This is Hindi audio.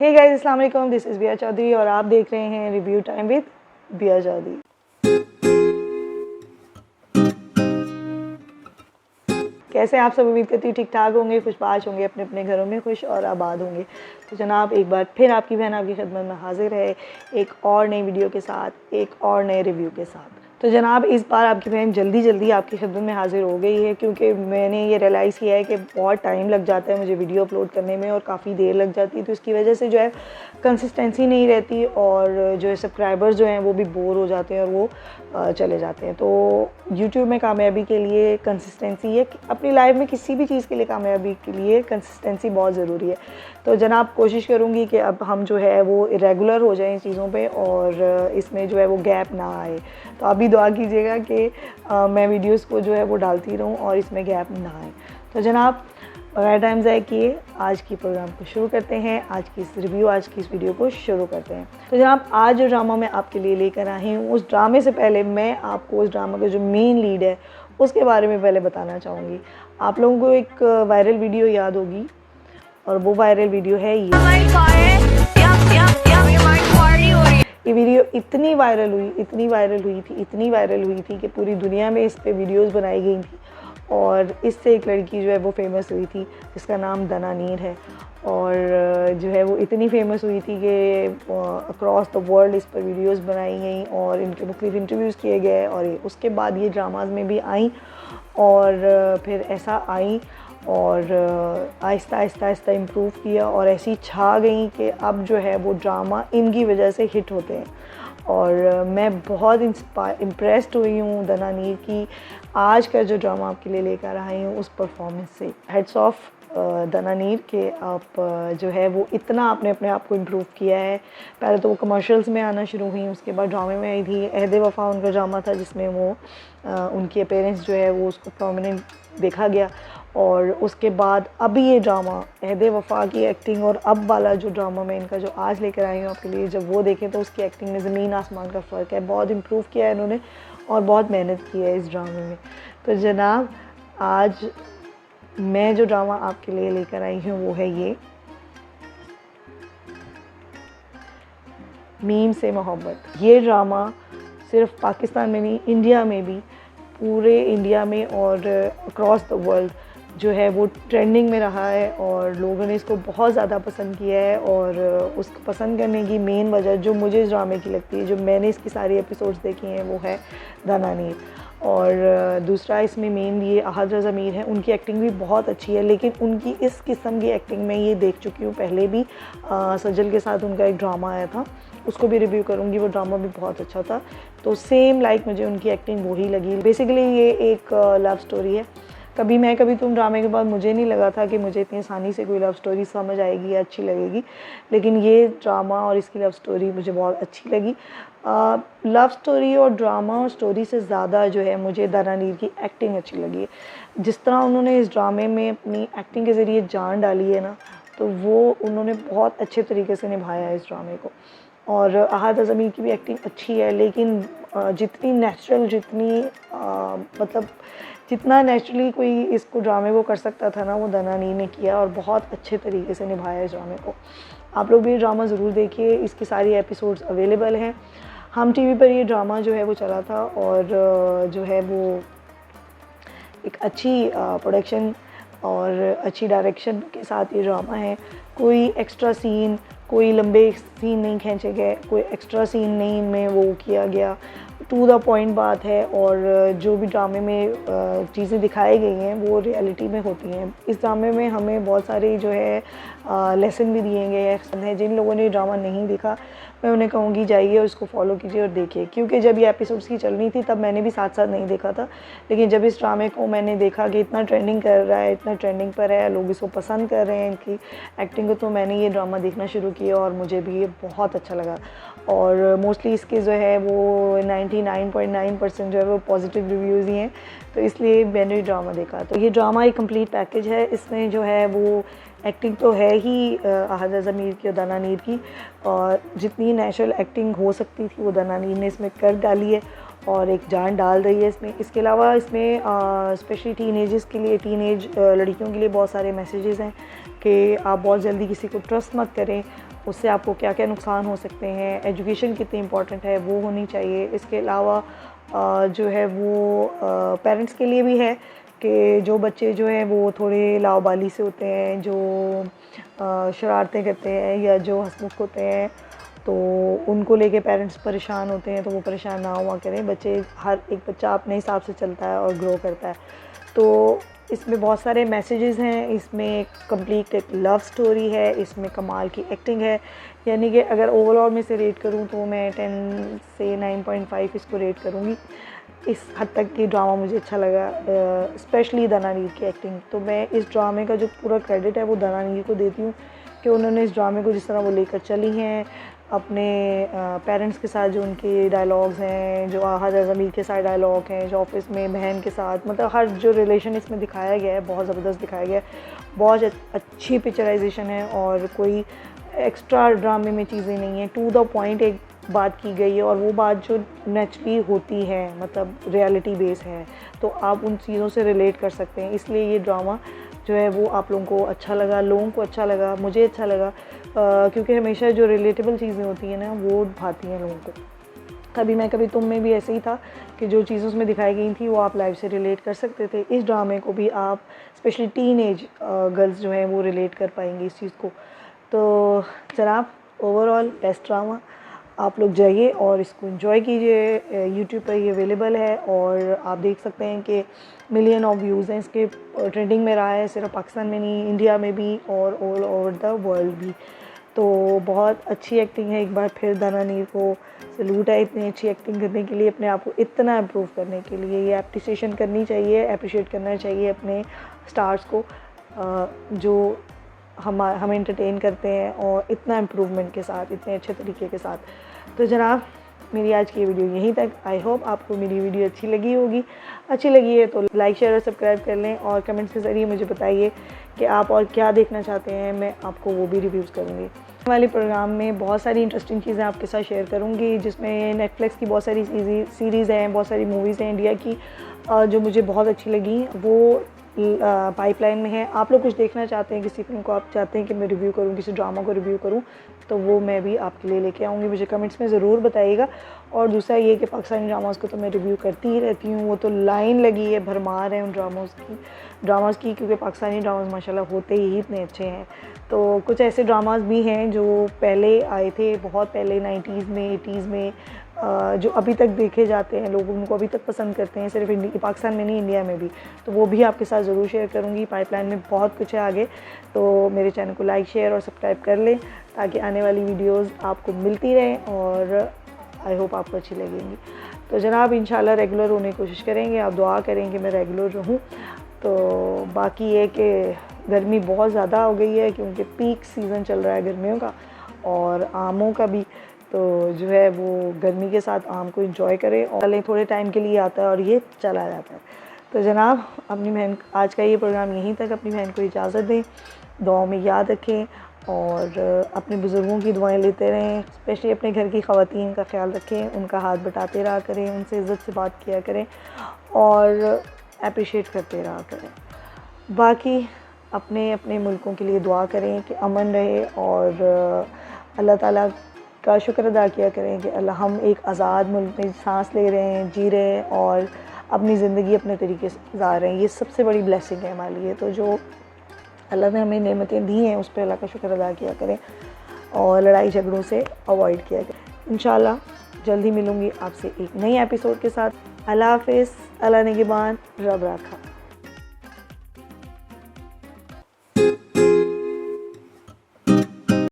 हे गाइस, अस्सलाम वालेकुम, दिस इज़ बिया चौधरी और आप देख रहे हैं रिव्यू टाइम विद बिया चौधरी। कैसे आप सब? उम्मीद करती हूँ ठीक ठाक होंगे, खुशबाश होंगे, अपने अपने घरों में खुश और आबाद होंगे। तो जनाब, एक बार फिर आपकी बहन आपकी खिदमत में हाजिर है एक और नई वीडियो के साथ, एक और नए रिव्यू के साथ। तो जनाब, इस बार आपकी बहन जल्दी आपकी खिदमत में हाजिर हो गई है क्योंकि मैंने ये रियलाइज़ किया है कि बहुत टाइम लग जाता है मुझे वीडियो अपलोड करने में और काफ़ी देर लग जाती है। तो इसकी वजह से जो है कंसिस्टेंसी नहीं रहती और जो है सब्सक्राइबर्स जो हैं वो भी बोर हो जाते हैं और वो चले जाते हैं। तो यूट्यूब में कामयाबी के लिए कंसिस्टेंसी है, अपनी लाइफ में किसी भी चीज़ के लिए कामयाबी के लिए कंसिस्टेंसी बहुत ज़रूरी है। तो जनाब, कोशिश करूँगी कि अब हम जो है वो रेगुलर हो जाएं चीज़ों पे और इसमें जो है वो गैप ना आए। तो आप भी दुआ कीजिएगा कि मैं वीडियोस को जो है वो डालती रहूँ और इसमें गैप ना आए। तो जनाब, बगैर टाइम ज़ाय किए आज की प्रोग्राम को शुरू करते हैं, आज की इस रिव्यू, आज की इस वीडियो को शुरू करते हैं। तो जनाब, आज जो ड्रामा मैं आपके लिए लेकर आई हूँ, उस ड्रामे से पहले मैं आपको उस ड्रामा का जो मेन लीड है उसके बारे में पहले बताना चाहूँगी। आप लोगों को एक वायरल वीडियो याद होगी और वो वायरल वीडियो है ये वीडियो इतनी वायरल हुई थी कि पूरी दुनिया में इस पे वीडियोस बनाई गई थी और इससे एक लड़की जो है वो फेमस हुई थी जिसका नाम दना नीर है और जो है वो इतनी फेमस हुई थी कि अक्रॉस द वर्ल्ड इस पर वीडियोस बनाई गई और इनके मुख्तलिफ इंटरव्यूज़ किए गए और उसके बाद ये ड्रामाज में भी आई और फिर ऐसा आई और आहिस्ता इम्प्रूव किया और ऐसी छा गई कि अब जो है वो ड्रामा इनकी वजह से हिट होते हैं। और मैं बहुत इम्प्रेस्ड हुई हूँ दना नीर की आज का जो ड्रामा आपके लिए लेकर आई हूँ उस परफॉर्मेंस से। हेड्स ऑफ दना नीर के आप जो है वो इतना आपने अपने आप को इम्प्रूव किया है। पहले तो वो कमर्शियल्स में आना शुरू हुई, उसके बाद ड्रामे में आई थी। अहद वफ़ा उनका ड्रामा था जिसमें वो उनकी अपीयरेंस जो है वो उसको प्रोमिनेंट देखा गया और उसके बाद अभी ये ड्रामा अहद वफ़ा की एक्टिंग और अब वाला जो ड्रामा मैं इनका जो आज लेकर आई हूँ आपके लिए, जब वो देखें तो उसकी एक्टिंग में ज़मीन आसमान का फ़र्क है। बहुत इम्प्रूव किया है इन्होंने और बहुत मेहनत की है इस ड्रामे में। तो जनाब, आज मैं जो ड्रामा आपके लिए लेकर आई हूँ वो है ये मीम से मोहब्बत। ये ड्रामा सिर्फ पाकिस्तान में नहीं, इंडिया में भी, पूरे इंडिया में और अक्रॉस द वर्ल्ड जो है वो ट्रेंडिंग में रहा है और लोगों ने इसको बहुत ज़्यादा पसंद किया है। और उसको पसंद करने की मेन वजह जो मुझे इस ड्रामे की लगती है, जो मैंने इसकी सारी एपिसोड्स देखी हैं, वो है दना नीर। और दूसरा इसमें मेन ये अहद रज़ा मीर है, उनकी एक्टिंग भी बहुत अच्छी है, लेकिन उनकी इस किस्म की एक्टिंग मैं ये देख चुकी हूँ पहले भी। सजल के साथ उनका एक ड्रामा आया था, उसको भी रिव्यू करूँगी, वो ड्रामा भी बहुत अच्छा था। तो सेम लाइक मुझे उनकी एक्टिंग वही लगी। बेसिकली ये एक लव स्टोरी है। कभी मैं कभी तुम ड्रामे के बाद मुझे नहीं लगा था कि मुझे इतनी आसानी से कोई लव स्टोरी समझ आएगी या अच्छी लगेगी, लेकिन ये ड्रामा और इसकी लव स्टोरी मुझे बहुत अच्छी लगी। लव स्टोरी और ड्रामा और स्टोरी से ज़्यादा जो है मुझे दना नीर की एक्टिंग अच्छी लगी है। जिस तरह उन्होंने इस ड्रामे में अपनी एक्टिंग के ज़रिए जान डाली है ना, तो वो उन्होंने बहुत अच्छे तरीके से निभाया है इस ड्रामे को। और अहद रज़ा मीर की भी एक्टिंग अच्छी है, लेकिन जितनी नेचुरल, मतलब जितना नेचुरली कोई इसको ड्रामे को कर सकता था ना, वो दना नीर ने किया और बहुत अच्छे तरीके से निभाया इस ड्रामे को। आप लोग भी ये ड्रामा ज़रूर देखिए, इसकी सारी एपिसोड्स अवेलेबल हैं। हम टीवी पर ये ड्रामा जो है वो चला था और जो है वो एक अच्छी प्रोडक्शन और अच्छी डायरेक्शन के साथ ये ड्रामा है। कोई एक्स्ट्रा सीन, कोई लंबे सीन नहीं खींचे गए, कोई एक्स्ट्रा सीन नहीं में वो किया गया, टू द पॉइंट बात है और जो भी ड्रामे में चीज़ें दिखाई गई हैं वो रियलिटी में होती हैं। इस ड्रामे में हमें बहुत सारे जो है लेसन भी दिए गए हैं। जिन लोगों ने ड्रामा नहीं देखा, मैं उन्हें कहूँगी जाइए और इसको फॉलो कीजिए और देखिए, क्योंकि जब ये एपिसोड्स की चल रही थी तब मैंने भी साथ साथ नहीं देखा था, लेकिन जब इस ड्रामे को मैंने देखा कि इतना ट्रेंडिंग कर रहा है, इतना ट्रेंडिंग पर है, लोग इसको पसंद कर रहे हैं इनकी एक्टिंग को, तो मैंने ये ड्रामा देखना शुरू किया और मुझे भी ये बहुत अच्छा लगा। और मोस्टली इसके जो है वो 99.9% जो है वो पॉजिटिव रिव्यूज़ ही हैं, तो इसलिए मैंने ड्रामा देखा। तो ये ड्रामा एक कंप्लीट पैकेज है। इसमें जो है वो एक्टिंग तो है ही अहद रज़ा मीर की और दना नीर की, और जितनी नेचुरल एक्टिंग हो सकती थी वो दना नीर ने इसमें कर डाली है और एक जान डाल रही है इसमें। इसके अलावा इसमें स्पेशली टीनेजर्स के लिए, टीनेज लड़कियों के लिए बहुत सारे मैसेजेस हैं कि आप बहुत जल्दी किसी को ट्रस्ट मत करें उससे आपको क्या क्या नुकसान हो सकते हैं, एजुकेशन कितनी इम्पॉर्टेंट है वो होनी चाहिए। इसके अलावा जो है वो पेरेंट्स के लिए भी है कि जो बच्चे जो हैं वो थोड़े लावाबाली से होते हैं, जो शरारतें करते हैं या जो हंसमुख होते हैं, तो उनको लेके पेरेंट्स परेशान होते हैं, तो वो परेशान ना हुआ करें। हर एक बच्चा अपने हिसाब से चलता है और ग्रो करता है। तो इसमें बहुत सारे मैसेजेस हैं, इसमें कंप्लीट एक लव स्टोरी है, इसमें कमाल की एक्टिंग है। यानी कि अगर ओवरऑल में से रेट करूं तो मैं 10 से 9.5 इसको रेट करूंगी। इस हद तक की ड्रामा मुझे अच्छा लगा, स्पेशली दना नीर की एक्टिंग। तो मैं इस ड्रामे का जो पूरा क्रेडिट है वो दना नीर को देती हूँ कि उन्होंने इस ड्रामे को जिस तरह वो लेकर चली हैं, अपने पेरेंट्स के साथ जो उनके डायलॉग्स हैं, जो हाजर ज़मीर के साथ डायलॉग हैं, जो ऑफिस में बहन के साथ, मतलब हर जो रिलेशन इसमें दिखाया गया है बहुत ज़बरदस्त दिखाया गया है। बहुत अच्छी पिक्चराइजेशन है और कोई एक्स्ट्रा ड्रामे में चीज़ें नहीं हैं, टू द पॉइंट एक बात की गई है और वो बात जो नेचुरली होती है, मतलब रियलिटी बेस है, तो आप उन चीज़ों से रिलेट कर सकते हैं। इसलिए ये ड्रामा जो है वो आप लोगों को अच्छा लगा, लोगों को अच्छा लगा, मुझे अच्छा लगा, क्योंकि हमेशा जो रिलेटेबल चीज़ें होती हैं ना वो भाती हैं लोगों को। कभी मैं कभी तुम में भी ऐसे ही था कि जो चीज़ें उसमें दिखाई गई थी वो आप लाइफ से रिलेट कर सकते थे। इस ड्रामे को भी आप स्पेशली टीनेज गर्ल्स जो हैं वो रिलेट कर पाएंगी इस चीज़ को। तो जनाब, ओवरऑल बेस्ट ड्रामा, आप लोग जाइए और इसको एंजॉय कीजिए। यूट्यूब पर ये अवेलेबल है और आप देख सकते हैं कि मिलियन ऑफ व्यूज़ हैं इसके, ट्रेंडिंग में रहा है, सिर्फ पाकिस्तान में नहीं, इंडिया में भी और ऑल ओवर द वर्ल्ड भी। तो बहुत अच्छी एक्टिंग है, एक बार फिर दना नीर को सैल्यूट है इतनी अच्छी एक्टिंग करने के लिए, अपने आप को इतना इम्प्रूव करने के लिए। ये अप्रिसिएशन करनी चाहिए, अप्रिशिएट करना चाहिए अपने स्टार्स को जो हमें एंटरटेन करते हैं और इतना इम्प्रूवमेंट के साथ, इतने अच्छे तरीके के साथ। तो जनाब, मेरी आज की वीडियो यहीं तक। आई होप आपको मेरी वीडियो अच्छी लगी होगी। अच्छी लगी है तो लाइक शेयर और सब्सक्राइब कर लें और कमेंट्स के ज़रिए मुझे बताइए कि आप और क्या देखना चाहते हैं, मैं आपको वो भी रिव्यूज़ करूँगी। आने वाले प्रोग्राम में बहुत सारी इंटरेस्टिंग चीज़ें आपके साथ शेयर करूँगी, जिसमें नेटफ्लिक्स की बहुत सारी सीरीज़ हैं, बहुत सारी मूवीज़ हैं इंडिया की जो मुझे बहुत अच्छी लगी, वो पाइपलाइन में है। आप लोग कुछ देखना चाहते हैं, किसी फिल्म को आप चाहते हैं कि मैं रिव्यू करूं, किसी ड्रामा को रिव्यू करूं, तो वो मैं भी आपके लिए लेके आऊँगी। मुझे कमेंट्स में ज़रूर बताइएगा। और दूसरा ये कि पाकिस्तानी ड्रामास को तो मैं रिव्यू करती ही रहती हूँ, वो तो लाइन लगी है, भरमार है उन ड्रामास की, क्योंकि पाकिस्तानी ड्रामास माशाल्लाह होते ही इतने अच्छे हैं। तो कुछ ऐसे ड्रामास भी हैं जो पहले आए थे, बहुत पहले 90s में, 80s में, जो अभी तक देखे जाते हैं, लोग उनको अभी तक पसंद करते हैं, सिर्फ पाकिस्तान में नहीं, इंडिया में भी। तो वो भी आपके साथ ज़रूर शेयर करूँगी। पाइपलाइन में बहुत कुछ है आगे, तो मेरे चैनल को लाइक शेयर और सब्सक्राइब कर लें ताकि आने वाली वीडियोज़ आपको मिलती रहें और आई होप आपको अच्छी लगेंगी। तो जनाब, इंशाल्लाह रेगुलर होने की कोशिश करेंगे, आप दुआ करें कि मैं रेगुलर रहूँ। तो बाकी ये कि गर्मी बहुत ज़्यादा हो गई है, क्योंकि पीक सीज़न चल रहा है गर्मियों का और आमों का भी, तो जो है वो गर्मी के साथ आम को एंजॉय करें और थोड़े टाइम के लिए आता है और ये चला जाता है। तो जनाब, अपनी बहन, आज का ये प्रोग्राम यहीं तक, अपनी बहन को इजाज़त दें, दुआओं में याद रखें और अपने बुज़ुर्गों की दुआएं लेते रहें। स्पेशली अपने घर की ख़वातीन का ख्याल रखें, उनका हाथ बटाते रहा करें, उनसे इज़्ज़त से बात किया करें और अप्रिशिएट करते रहा करें। बाकी अपने अपने मुल्कों के लिए दुआ करें कि अमन रहे और अल्लाह ताला का शुक्र अदा किया करें कि अल्लाह, हम एक आज़ाद मुल्क में सांस ले रहे हैं, जी रहे हैं और अपनी ज़िंदगी अपने तरीके से गुजार रहे हैं। ये सबसे बड़ी ब्लेसिंग है हमारे लिए। तो जो अल्लाह ने हमें नेमतें दी हैं उस पर अल्लाह का शुक्र अदा किया करें और लड़ाई झगड़ों से अवॉइड किया करें। इंशाल्लाह जल्दी मिलूँगी आपसे एक नई एपिसोड के साथ। अल्लाह हाफ़िज़, अल्लाह निगहबान, रब राखा।